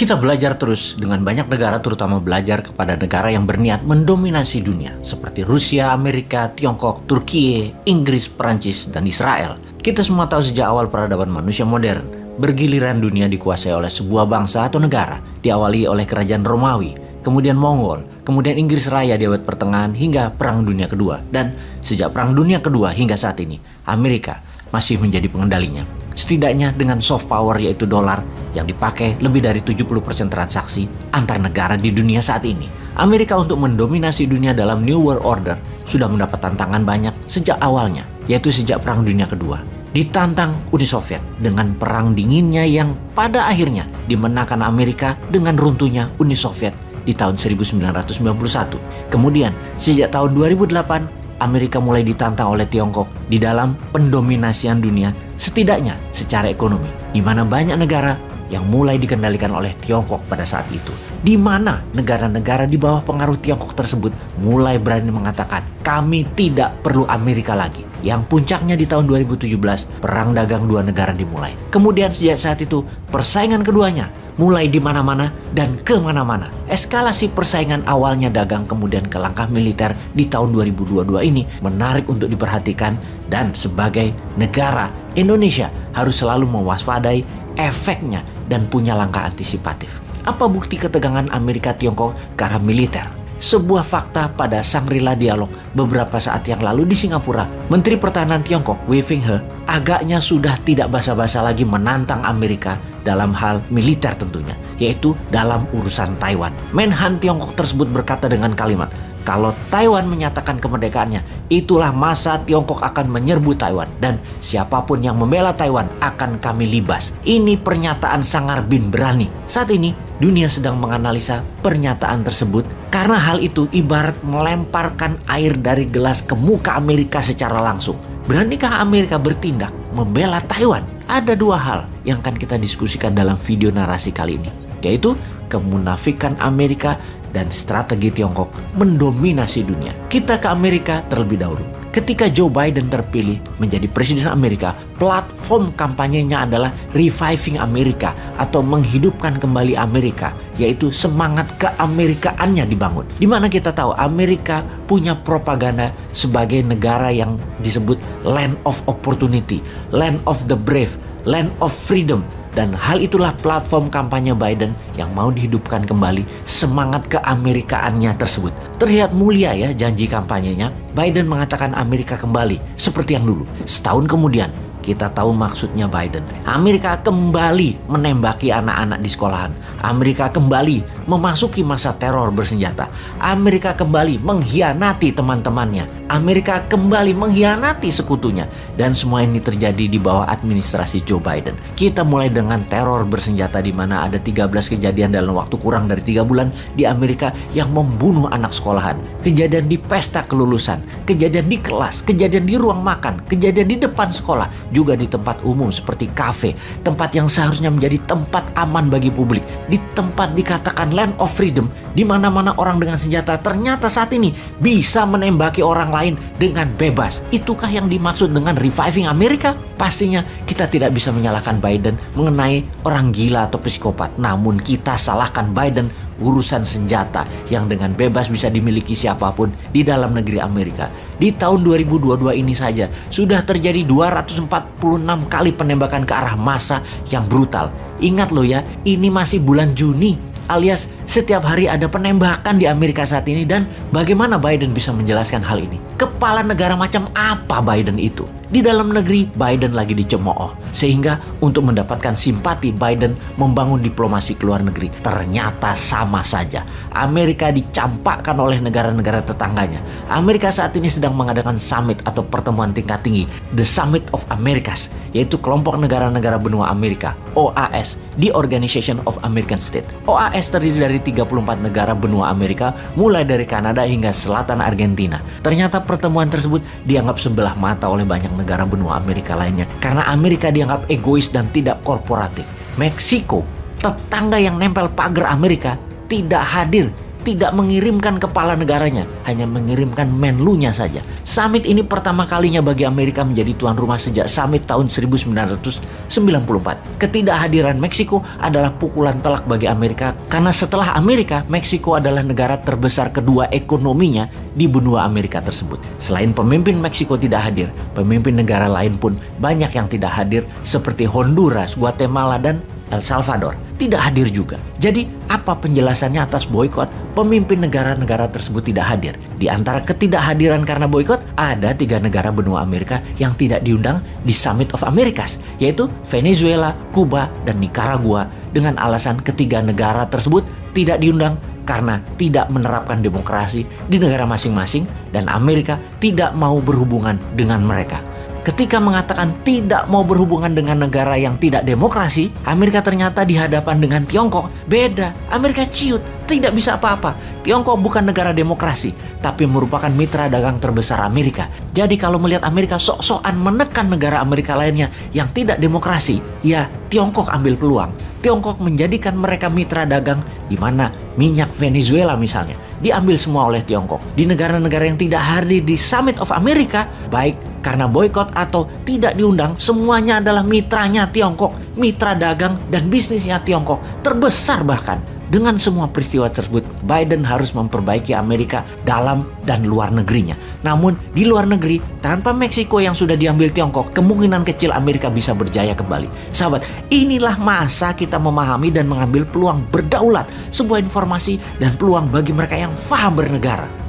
Kita belajar terus dengan banyak negara, terutama belajar kepada negara yang berniat mendominasi dunia seperti Rusia, Amerika, Tiongkok, Turki, Inggris, Perancis, dan Israel. Kita semua tahu sejak awal peradaban manusia modern, bergiliran dunia dikuasai oleh sebuah bangsa atau negara, diawali oleh kerajaan Romawi, kemudian Mongol, kemudian Inggris Raya di abad pertengahan hingga Perang Dunia Kedua. Dan sejak Perang Dunia Kedua hingga saat ini, Amerika masih menjadi pengendalinya. Setidaknya dengan soft power yaitu dolar yang dipakai lebih dari 70% transaksi antar negara di dunia saat ini. Amerika untuk mendominasi dunia dalam New World Order sudah mendapat tantangan banyak sejak awalnya, yaitu sejak Perang Dunia Kedua. Ditantang Uni Soviet dengan perang dinginnya yang pada akhirnya dimenangkan Amerika dengan runtuhnya Uni Soviet di tahun 1991. Kemudian sejak tahun 2008, Amerika mulai ditantang oleh Tiongkok di dalam pendominasian dunia, setidaknya secara ekonomi, di mana banyak negara yang mulai dikendalikan oleh Tiongkok pada saat itu. Di mana negara-negara di bawah pengaruh Tiongkok tersebut mulai berani mengatakan, kami tidak perlu Amerika lagi. Yang puncaknya di tahun 2017, perang dagang dua negara dimulai. Kemudian sejak saat itu, persaingan keduanya mulai di mana-mana dan kemana-mana. Eskalasi persaingan awalnya dagang kemudian ke langkah militer di tahun 2022 ini menarik untuk diperhatikan, dan sebagai negara, Indonesia harus selalu mewaspadai efeknya dan punya langkah antisipatif. Apa bukti ketegangan Amerika Tiongkok ke arah militer? Sebuah fakta pada Shangri-La Dialog beberapa saat yang lalu di Singapura, Menteri Pertahanan Tiongkok Wei Fenghe agaknya sudah tidak basa-basa lagi menantang Amerika dalam hal militer tentunya, yaitu dalam urusan Taiwan. Menhan Tiongkok tersebut berkata dengan kalimat, kalau Taiwan menyatakan kemerdekaannya, itulah masa Tiongkok akan menyerbu Taiwan, dan siapapun yang membela Taiwan akan kami libas. Ini pernyataan sangar bin berani. Saat ini dunia sedang menganalisa pernyataan tersebut karena hal itu ibarat melemparkan air dari gelas ke muka Amerika secara langsung. Beranikah Amerika bertindak membela Taiwan? Ada dua hal yang akan kita diskusikan dalam video narasi kali ini, yaitu kemunafikan Amerika dan strategi Tiongkok mendominasi dunia. Kita ke Amerika terlebih dahulu. Ketika Joe Biden terpilih menjadi Presiden Amerika, platform kampanyenya adalah Reviving America atau menghidupkan kembali Amerika, yaitu semangat keamerikaannya dibangun. Dimana kita tahu Amerika punya propaganda sebagai negara yang disebut Land of Opportunity, Land of the Brave, Land of Freedom. Dan hal itulah platform kampanye Biden yang mau dihidupkan kembali semangat keamerikaannya tersebut. Terlihat mulia ya janji kampanyenya. Biden mengatakan Amerika kembali seperti yang dulu. Setahun kemudian kita tahu maksudnya Biden. Amerika kembali menembaki anak-anak di sekolahan. Amerika kembali memasuki masa teror bersenjata. Amerika kembali mengkhianati teman-temannya. Amerika kembali mengkhianati sekutunya. Dan semua ini terjadi di bawah administrasi Joe Biden. Kita mulai dengan teror bersenjata di mana ada 13 kejadian dalam waktu kurang dari 3 bulan di Amerika yang membunuh anak sekolahan. Kejadian di pesta kelulusan, kejadian di kelas, kejadian di ruang makan, kejadian di depan sekolah, juga di tempat umum seperti kafe, tempat yang seharusnya menjadi tempat aman bagi publik, di tempat dikatakan Land of Freedom, di mana-mana orang dengan senjata ternyata saat ini bisa menembaki orang lain dengan bebas. Itukah yang dimaksud dengan Reviving America? Pastinya kita tidak bisa menyalahkan Biden mengenai orang gila atau psikopat, namun kita salahkan Biden urusan senjata yang dengan bebas bisa dimiliki siapapun di dalam negeri Amerika. Di tahun 2022 ini saja sudah terjadi 246 kali penembakan ke arah massa yang brutal. Ingat loh ya, ini masih bulan Juni, alias setiap hari ada penembakan di Amerika saat ini. Dan bagaimana Biden bisa menjelaskan hal ini? Kepala negara macam apa Biden itu? Di dalam negeri Biden lagi dicemooh, sehingga untuk mendapatkan simpati Biden membangun diplomasi ke luar negeri. Ternyata sama saja, Amerika dicampakkan oleh negara-negara tetangganya. Amerika saat ini sedang mengadakan summit atau pertemuan tingkat tinggi, The Summit of Americas, yaitu kelompok negara-negara benua Amerika, OAS, The Organization of American States. OAS terdiri dari 34 negara benua Amerika, mulai dari Kanada hingga selatan Argentina. Ternyata pertemuan tersebut dianggap sebelah mata oleh banyak negara benua Amerika lainnya karena Amerika dianggap egois dan tidak korporatif. Meksiko, tetangga yang nempel pagar Amerika, tidak hadir tidak mengirimkan kepala negaranya, hanya mengirimkan menlunya saja. Summit ini pertama kalinya bagi Amerika menjadi tuan rumah sejak summit tahun 1994. Ketidakhadiran Meksiko adalah pukulan telak bagi Amerika karena setelah Amerika, Meksiko adalah negara terbesar kedua ekonominya di benua Amerika tersebut. Selain pemimpin Meksiko tidak hadir, pemimpin negara lain pun banyak yang tidak hadir seperti Honduras, Guatemala, dan El Salvador tidak hadir juga. Jadi apa penjelasannya atas boikot? Pemimpin negara-negara tersebut tidak hadir. Di antara ketidakhadiran karena boikot, ada 3 negara benua Amerika yang tidak diundang di Summit of Americas, yaitu Venezuela, Kuba, dan Nicaragua, dengan alasan ketiga negara tersebut tidak diundang karena tidak menerapkan demokrasi di negara masing-masing dan Amerika tidak mau berhubungan dengan mereka. Ketika mengatakan tidak mau berhubungan dengan negara yang tidak demokrasi, Amerika ternyata di hadapan dengan Tiongkok beda. Amerika ciut, tidak bisa apa-apa. Tiongkok bukan negara demokrasi, tapi merupakan mitra dagang terbesar Amerika. Jadi kalau melihat Amerika sok-sokan menekan negara Amerika lainnya yang tidak demokrasi, ya Tiongkok ambil peluang. Tiongkok menjadikan mereka mitra dagang, di mana minyak Venezuela misalnya diambil semua oleh Tiongkok. Di negara-negara yang tidak hadir di Summit of America, baik karena boikot atau tidak diundang, semuanya adalah mitranya Tiongkok, mitra dagang dan bisnisnya Tiongkok, terbesar bahkan. Dengan semua peristiwa tersebut, Biden harus memperbaiki Amerika dalam dan luar negerinya. Namun di luar negeri, tanpa Meksiko yang sudah diambil Tiongkok, kemungkinan kecil Amerika bisa berjaya kembali. Sahabat, inilah masa kita memahami dan mengambil peluang berdaulat, sebuah informasi dan peluang bagi mereka yang paham bernegara.